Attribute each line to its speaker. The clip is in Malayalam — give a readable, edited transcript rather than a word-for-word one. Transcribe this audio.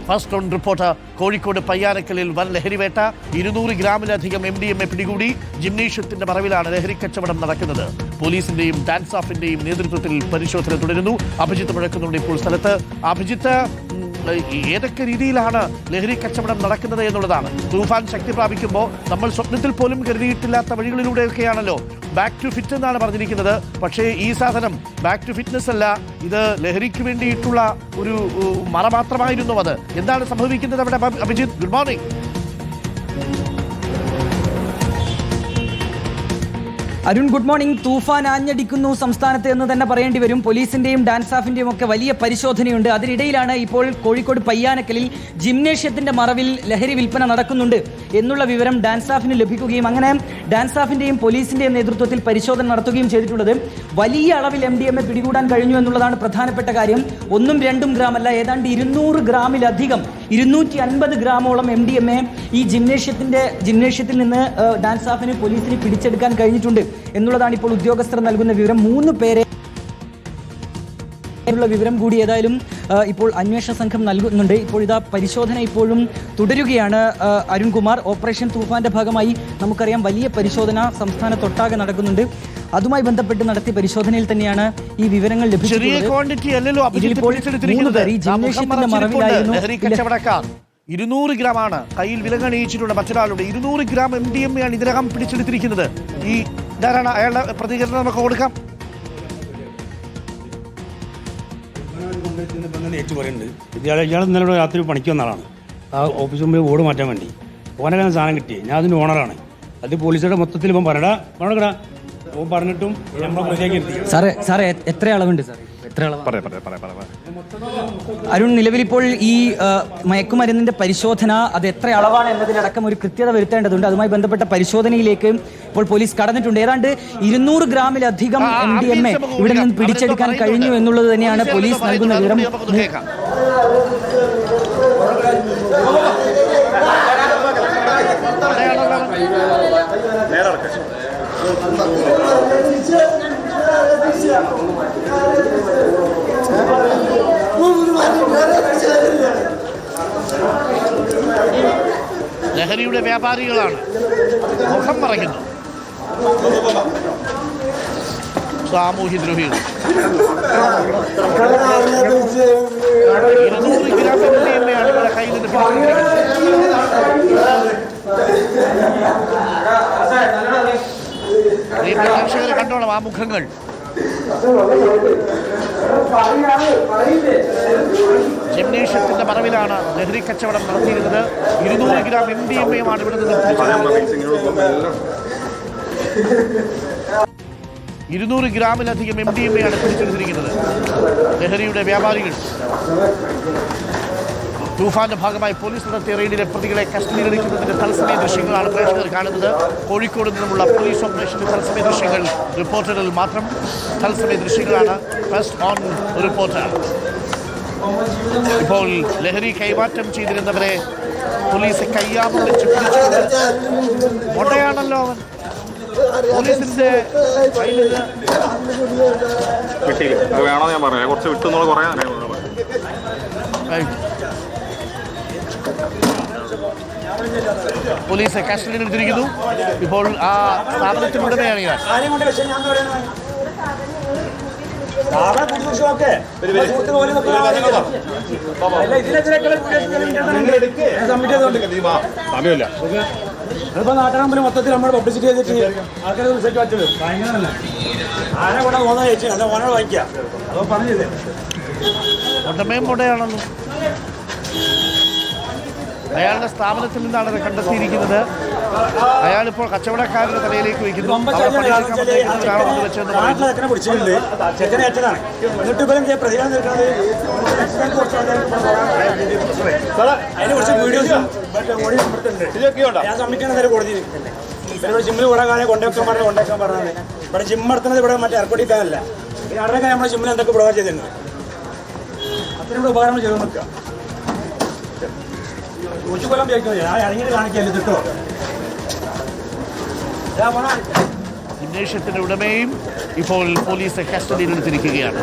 Speaker 1: First on reporter. കോഴിക്കോട് പയ്യാനക്കലിൽ വൻ ലഹരിവേട്ട. 200 ഗ്രാമിലധികം MDMA പിടികൂടി. ജിംനേഷ്യത്തിന്റെ മറവിലാണ് ലഹരി കച്ചവടം നടക്കുന്നത്. പോലീസിന്റെയും ഡാൻസ് ഓഫിന്റെയും നേതൃത്വത്തിൽ പരിശോധന തുടരുന്നു. അഭിജിത്ത് മുഴക്കുന്നുണ്ട് ഇപ്പോൾ സ്ഥലത്ത്. അഭിജിത്ത്, ഏതൊക്കെ രീതിയിലാണ് ലഹരി കച്ചവടം നടക്കുന്നത് എന്നുള്ളതാണ്. തൂഫാൻ ശക്തി പ്രാപിക്കുമ്പോൾ നമ്മൾ സ്വപ്നത്തിൽ പോലും കരുതിയിട്ടില്ലാത്ത വഴികളിലൂടെയൊക്കെയാണല്ലോ ബാക്ക് ടു ഫിറ്റ് എന്നാണ് പറഞ്ഞിരിക്കുന്നത്. പക്ഷേ ഈ സാധനം ബാക്ക് ടു ഫിറ്റ്നസ് അല്ല, ഇത് ലഹരിക്ക് വേണ്ടിയിട്ടുള്ള ഒരു മറ മാത്രമായിരുന്നു. അത് എന്താണ് സംഭവിക്കുന്നത് അവിടെ? Abhijith, good morning.
Speaker 2: Arun, good morning. തൂഫാൻ ആഞ്ഞടിക്കുന്നു സംസ്ഥാനത്ത് എന്ന് തന്നെ പറയേണ്ടി വരും. പോലീസിന്റെയും ഡാൻസ് ഓഫിന്റെയും ഒക്കെ വലിയ പരിശോധനയുണ്ട്. അതിനിടയിലാണ് ഇപ്പോൾ കോഴിക്കോട് പയ്യാനക്കലിൽ ജിംനേഷ്യത്തിന്റെ മറവിൽ ലഹരി വിൽപ്പന നടക്കുന്നുണ്ട് എന്നുള്ള വിവരം ഡാൻസ് ഓഫിന് ലഭിക്കുകയും അങ്ങനെ ഡാൻസ് ഓഫിന്റെയും പോലീസിന്റെയും നേതൃത്വത്തിൽ പരിശോധന നടത്തുകയും ചെയ്തിട്ടുള്ളത്. വലിയ അളവിൽ MDMA പിടികൂടാൻ കഴിഞ്ഞു എന്നുള്ളതാണ് പ്രധാനപ്പെട്ട കാര്യം. 1-2 ഗ്രാമല്ല, ഏതാണ്ട് 200 ഗ്രാമിലധികം, 250 ഗ്രാമോളം MDMA ഈ ജിംനേഷ്യത്തിൽ നിന്ന് ഡാൻസ് ഓഫിന് പോലീസിന് പിടിച്ചെടുക്കാൻ കഴിഞ്ഞിട്ടുണ്ട് എന്നുള്ളതാണ് ഇപ്പോൾ ഉദ്യോഗസ്ഥർ നൽകുന്ന വിവരം. 3 പേരെ വിവരം കൂടി ഏതായാലും ഇപ്പോൾ അന്വേഷണ സംഘം നൽകുന്നുണ്ട്. ഇപ്പോൾ ഇതാ പരിശോധന ഇപ്പോഴും തുടരുകയാണ്. അരുൺകുമാർ, ഓപ്പറേഷൻ തൂഫാന്റെ ഭാഗമായി നമുക്കറിയാം വലിയ പരിശോധന സംസ്ഥാനത്തൊട്ടാകെ നടക്കുന്നുണ്ട്. അതുമായി ബന്ധപ്പെട്ട് നടത്തിയ പരിശോധനയിൽ തന്നെയാണ് ഈ വിവരങ്ങൾ ലഭിച്ചിട്ടുള്ളത്.
Speaker 1: 200 ഗ്രാമാണ് കയ്യിൽ വിലങ്ങണിയിച്ചിട്ടുള്ള മറ്റൊരാളുടെ 200 ഗ്രാം MDMA ആണ് ഇതിനകം പിടിച്ചെടുത്തിരിക്കുന്നത്. ഈ ഇതാരാണ്? അയാളുടെ പ്രതികരണം നമുക്ക് കൊടുക്കാം.
Speaker 3: ഇയാൾ ഇന്നലെ രാത്രി പണിക്ക് വന്ന ആളാണ്. ആ ഓഫീസിൽ മുമ്പ് ഓട് മാറ്റാൻ വേണ്ടി ഓനൊക്കെ സാധനം കിട്ടി. ഞാൻ അതിൻ്റെ ഓണറാണ്. അത് പോലീസുകാരുടെ മൊത്തത്തിൽ ഇപ്പം പറയടാ ഓൻ പറഞ്ഞിട്ടും
Speaker 2: സാറേ എത്ര അളവുണ്ട് സാർ? അരുൺ, നിലവിലിപ്പോൾ ഈ മയക്കുമരുന്നിന്റെ പരിശോധന അത് എത്ര അളവാണ് എന്നതിലടക്കം ഒരു കൃത്യത വരുത്തേണ്ടതുണ്ട്. അതുമായി ബന്ധപ്പെട്ട പരിശോധനയിലേക്ക് ഇപ്പോൾ പോലീസ് കടന്നിട്ടുണ്ട്. ഏതാണ്ട് 200 ഗ്രാമിലധികം MDMA ഇവിടെ നിന്ന് പിടിച്ചെടുക്കാൻ കഴിഞ്ഞു എന്നുള്ളത് തന്നെയാണ് പോലീസ് നൽകുന്ന വിവരം.
Speaker 1: ലഹരിയുടെ വ്യാപാരികളാണ്, മുഖം മറയ്ക്കുന്നു. സാമൂഹ്യദ്രോഹികൾ. 200 ഗ്രാം MDMA ഇവിടെ കയ്യിൽ നിന്ന് പ്രേക്ഷകരെ കണ്ടോണം ആ മുഖങ്ങൾ. ജിംനേഷ്യത്തിന്റെ മറവിലാണ് ലഹരി കച്ചവടം നടത്തിയിരുന്നത്. 200 ഗ്രാം MDMA ആണ് ഇവിടെ നിന്ന് 200 ഗ്രാമിലധികം MDMA ആണ് പിടിച്ചെടുത്തിരിക്കുന്നത് ലഹരിയുടെ വ്യാപാരികൾ. തൂഫാന്റെ ഭാഗമായി പോലീസ് നടത്തിയ റെയ്ഡിലെ പ്രതികളെ കസ്റ്റഡിയിലെടുക്കുന്നതിന്റെ തത്സമയ ദൃശ്യങ്ങളാണ് പ്രേക്ഷകർ കാണുന്നത്. കോഴിക്കോട് നിന്നുമുള്ള പോലീസ് ഓപ്പറേഷന്റെ തത്സമയ ദൃശ്യങ്ങൾ റിപ്പോർട്ടറിൽ മാത്രം. തത്സമയ ദൃശ്യങ്ങളാണ് ഫസ്റ്റ് ഓൺ റിപ്പോർട്ടർ. ഇപ്പോൾ ലഹരി കൈമാറ്റം ചെയ്തിരുന്നവരെ പോലീസ് കയ്യാമം വെച്ച് പിടിച്ചിട്ടുണ്ട്. മൊട്ടയാണല്ലോ അവൻ. പോലീസിന്റെ
Speaker 4: വേണോ ഞാൻ പറയാം, കുറച്ച് വിട്ടുന്നുള്ള കുറേ
Speaker 1: പോലീസ് കസ്റ്റഡിയിലെടുത്തിരിക്കുന്നു. ഇപ്പോൾ ആ സ്ഥാപനത്തിനുടമയാണ് ഞാൻ.
Speaker 3: നാട്ടിൽ മൊത്തത്തിൽ നമ്മൾ പബ്ലിസിറ്റി ചെയ്തിട്ട് ആൾക്കാരെ റിസൾട്ട് വെച്ചത് ഭയങ്കര ആരെ കൂടെ ഓണ ചേച്ചി അല്ല ഓണർ വാങ്ങിക്കാം. അതോ പറഞ്ഞില്ലേ
Speaker 1: ഒട്ടമയും മുടയാണല്ലോ. അയാളുടെ സ്ഥാപനത്തിൽ നിന്നാണ് അത് കണ്ടെത്തിയിരിക്കുന്നത്. അയാളിപ്പോൾ കച്ചവടക്കാരുടെ തലയിലേക്ക് വയ്ക്കുന്നു.
Speaker 3: ജിമ്മിൽ കുറെ കാലം കൊണ്ടുവെക്കാൻ പറഞ്ഞത് ഇവിടെ ജിം നടത്തുന്നത് ഇവിടെ മറ്റേ എയർപോർട്ടിക്കാനല്ല. പിന്നെ അവിടെയൊക്കെ നമ്മുടെ ജിമ്മിൽ എന്തൊക്കെ പ്രൊവൈഡ് ചെയ്തിട്ടുണ്ട്. അത്രയും ഉപകാരങ്ങൾ ചെയ്തു നിൽക്കുക. കൊല്ലം ഇറങ്ങിയിട്ട് കാണിക്കല്ലേ കിട്ടോ.
Speaker 1: ജിംനേഷ്യത്തിന്റെ ഉടമയും ഇപ്പോൾ പോലീസ് കസ്റ്റഡിയിലെടുത്തിരിക്കുകയാണ്.